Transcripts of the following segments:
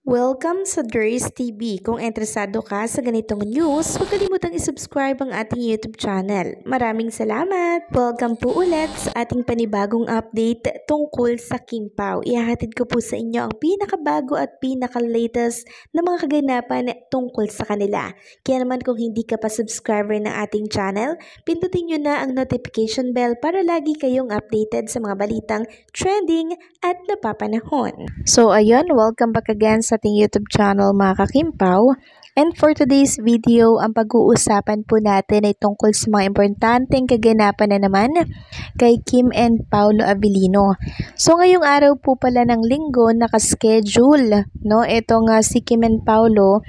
Welcome sa Durs TV. Kung interesado ka sa ganitong news, huwag kalimutang isubscribe ang ating YouTube channel. Maraming salamat! Welcome po ulit sa ating panibagong update tungkol sa King Pao. Ihahatid ko po sa inyo ang pinakabago at pinaka-latest na mga kaganapan tungkol sa kanila. Kaya naman kung hindi ka pa subscriber ng ating channel, pindutin nyo na ang notification bell para lagi kayong updated sa mga balitang trending at napapanahon. So ayun, welcome back again sa ating YouTube channel mga kakimpaw. And for today's video, ang pag-uusapan po natin ay tungkol sa mga importanteng kaganapan na naman kay Kim and Paolo Abilino. So ngayong araw po pala ng linggo, nakaschedule, no? Itong si Kim and Paolo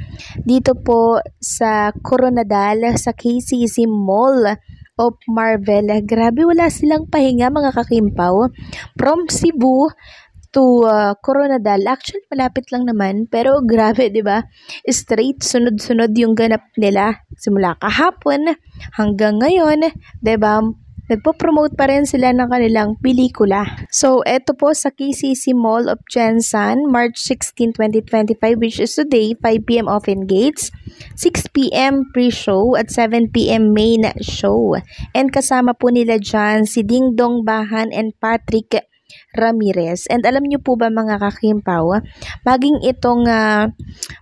dito po sa Coronadal sa KCC Mall of Marvel. Grabe, wala silang pahinga mga kakimpaw. From Cebu to Coronadal. Actually, malapit lang naman. Pero grabe, di ba? Straight, sunod-sunod yung ganap nila. Simula kahapon hanggang ngayon, di ba? Nagpo-promote pa rin sila ng kanilang pelikula. So, eto po sa KCC Mall of Jensan, March 16, 2025, which is today, 5 p.m. open gates, 6 p.m. pre-show at 7 p.m. main show. And kasama po nila dyan si Ding Dong Bahan and Patrick Ramirez. And alam niyo po ba mga kakimpaw, maging itong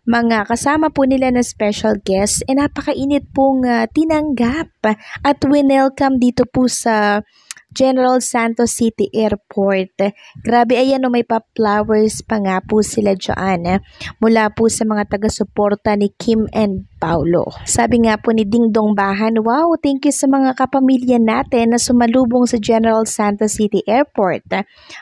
mga kasama po nila na special guests, napakainit pong tinanggap at winelcome dito po sa General Santos City Airport. Grabe, ayan o, may pa-flowers pa nga po sila dyan mula po sa mga taga-suporta ni Kim and Paolo. Sabi nga po ni Ding Dong Bahan, wow, thank you sa mga kapamilya natin na sumalubong sa General Santos City Airport.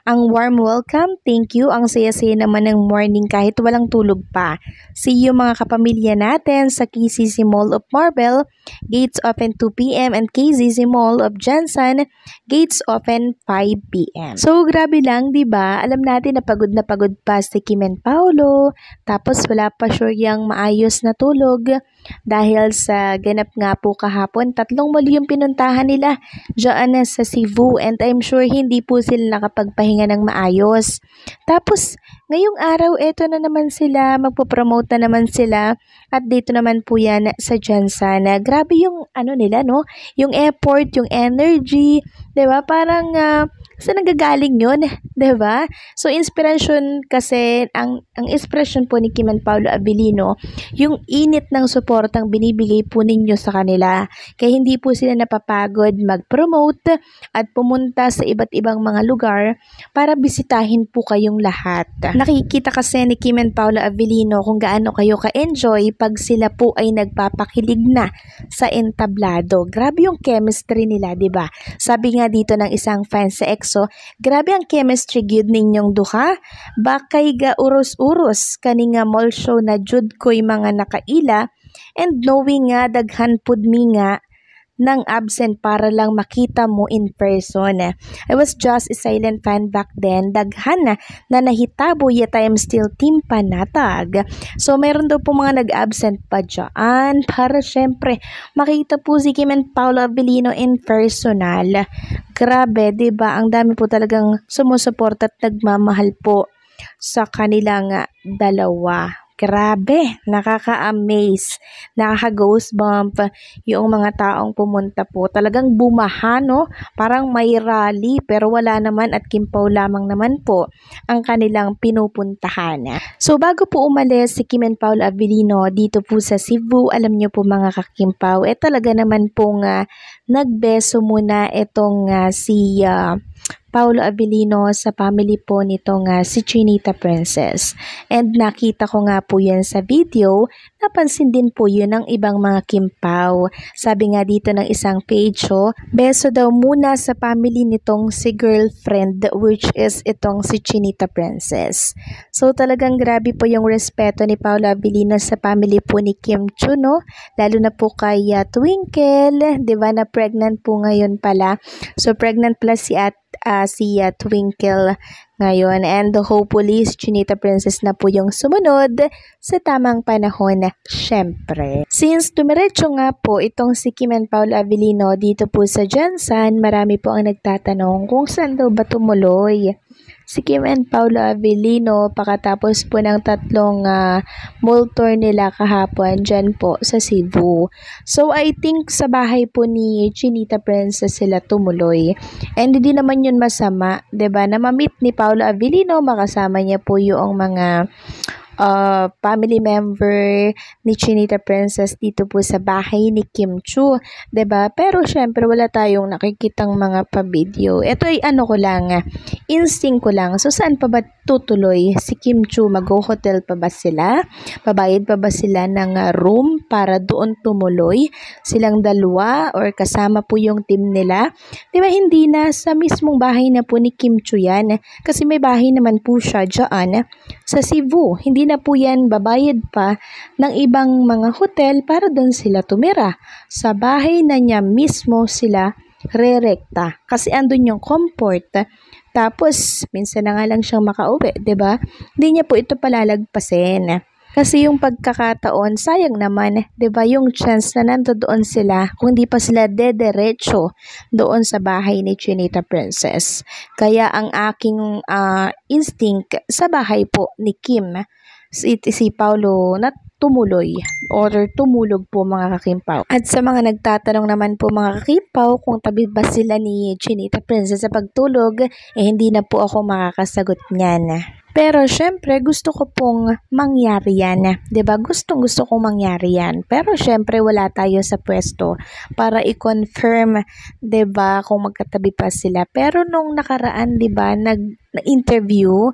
Ang warm welcome, thank you. Ang saya-saya naman ng morning kahit walang tulog pa. See you mga kapamilya natin sa KCC Mall of Marble. Gates open 2 p.m. and KCC Mall of Jensan, gates open 5 p.m. So grabe lang, 'di ba? Alam natin na pagod pa si Kim and Paolo. Tapos wala pa sure yang maayos na tulog dahil sa ganap nga po kahapon. 3 mall yung pinuntahan nila diyan sa Cebu, and I'm sure hindi po sila nakapagpahinga ng maayos. Tapos ngayong araw, eto na naman sila, magpo-promote na naman sila at dito naman po yan sa Jensan. Grabe yung ano nila, no? Yung effort, yung energy, 'di ba? Parang saan nanggagaling yun, 'di ba? So inspiration kasi ang inspiration po ni Kim and Paolo Abilino, yung init ng suportang binibigay po ninyo sa kanila. Kaya hindi po sila napapagod mag-promote at pumunta sa iba't ibang mga lugar para bisitahin po kayong lahat. Nakikita kasi ni Kim and Paolo Abilino kung gaano kayo ka-enjoy pag sila po ay nagpapakilig na sa entablado. Grabe yung chemistry nila, 'di ba? Sabi nga dito ng isang fan sa EXO, grabe ang chemistry gyud ninyong duha. Bakay ga uros-uros kani nga mall show na jud ko'y mga nakaila, and knowing nga daghan pud mi nga nang absent para lang makita mo in person. I was just a silent fan back then. Daghan na nahitabo, yet I am still team panatag. So meron daw po mga nag-absent pa dyan para syempre makita po si Kim and Paolo Abilino in personal. Grabe, 'di ba? Ang dami po talagang sumusuporta at nagmamahal po sa kanilang dalawa. Grabe, nakaka-amaze, nakaka-goosebump yung mga taong pumunta po. Talagang bumaha, no? Parang may rally pero wala naman at Kimpaw lamang naman po ang kanilang pinupuntahan. So bago po umalis si Kim and Paolo Abilino dito po sa Cebu, alam niyo po mga kakimpaw, talaga naman pong nagbeso muna itong si Paolo Abilino sa family po nitong si Chinita Princess. And nakita ko nga po yan sa video, napansin din po yun ng ibang mga Kimpaw. Sabi nga dito ng isang page, beso daw muna sa family nitong si girlfriend, which is itong si Chinita Princess. So talagang grabe po yung respeto ni Paolo Abilino sa family po ni Kim Chu, no? Lalo na po kay Twinkle, di ba, na pregnant po ngayon pala. So pregnant plus si Twinkle ngayon. And hopefully, si Chinita Princess na po yung sumunod sa tamang panahon, syempre. Since tumiretso nga po itong si Kim and Paolo Avellino dito po sa Jensen, marami po ang nagtatanong kung saan daw ba tumuloy si Kim and Paolo Avellino pagkatapos po ng tatlong mall tour nila kahapon dyan po sa Cebu. So I think sa bahay po ni Chinita Princess sila tumuloy. And hindi naman yun masama, 'di ba? Na ma-meet ni Paolo Avellino, makasama niya po yung mga family member ni Chinita Princess dito po sa bahay ni Kim Chiu, 'di ba? Pero syempre wala tayong nakikitang mga pa-video. Ito ay ano ko lang, instinct ko lang. So saan pa ba tutuloy si Kim Chiu? Mag-hotel pa ba sila? Babayad pa ba sila ng room para doon tumuloy? Silang dalawa or kasama po yung team nila? 'Di ba hindi na sa mismong bahay na po ni Kim Chiu yan? Kasi may bahay naman po siya diyan sa Cebu. Hindi na po yan babayad pa ng ibang mga hotel para doon sila tumira. Sa bahay na niya mismo sila rerekta. Kasi andun yung comfort. Tapos, minsan na nga lang siyang makauwi, 'di ba? Hindi niya po ito palalagpasin. Kasi yung pagkakataon, sayang naman, 'di ba? Yung chance na nandoon sila, kung di pa sila dederecho doon sa bahay ni Chinita Princess. Kaya ang aking instinct sa bahay po ni Kim, si Paolo na tumuloy or tumulog po mga kakimpaw. At sa mga nagtatanong naman po mga kakimpaw kung tabi ba sila ni Chinita Princess sa pagtulog, hindi na po ako makakasagot niyan. Pero syempre gusto ko pong mangyari yan, 'di ba? Gusto kong mangyari yan. Pero syempre wala tayo sa pwesto para i-confirm, 'di ba, kung magkatabi pa sila. Pero nung nakaraan, 'di ba, nag-interview,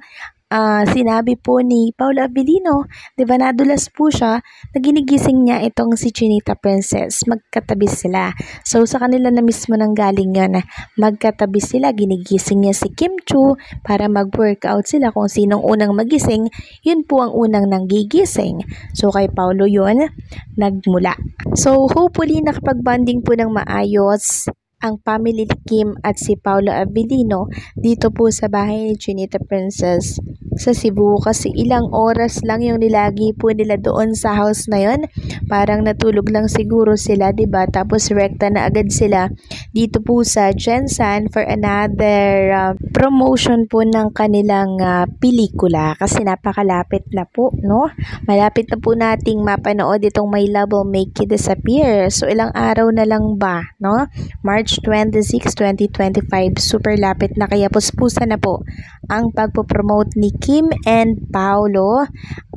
sinabi po ni Paolo Avellino, 'di ba, nadulas po siya, naginigising niya itong si Chinita Princess, magkatabi sila. So sa kanila na mismo nang galing yun, magkatabi sila, ginigising niya si Kim Chiu para mag-workout sila, kung sinong unang magising, yun po ang unang nanggigising. So kay Paolo yun, nagmula. So hopefully nakapag-bonding po ng maayos ang family ni Kim at si Paolo Avellino dito po sa bahay ni Chinita Princess sa Cebu, kasi ilang oras lang yung nilagi po nila doon sa house na yon. Parang natulog lang siguro sila, 'di ba? Tapos rekta na agad sila dito po sa Jensen for another promotion po ng kanilang pelikula, kasi napakalapit na po, no? Malapit na po nating mapanood itong My Love Will Make You Disappear. So ilang araw na lang ba, no? March 26, 2025, super lapit na, kaya puspusan na po ang pagpopromote ni Kim and Paolo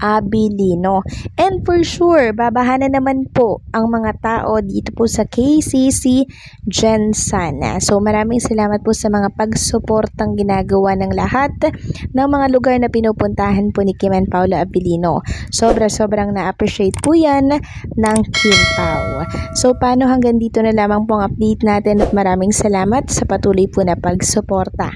Avellino. And for sure, babahanan naman po ang mga tao dito po sa KCC Jensen. So maraming salamat po sa mga pagsuportang ginagawa ng lahat ng mga lugar na pinupuntahan po ni Kim and Paolo Avellino. Sobrang na-appreciate po yan ng Kim Pao. So paano, hanggang dito na lamang po ang update natin at maraming salamat sa patuloy po na pagsuporta.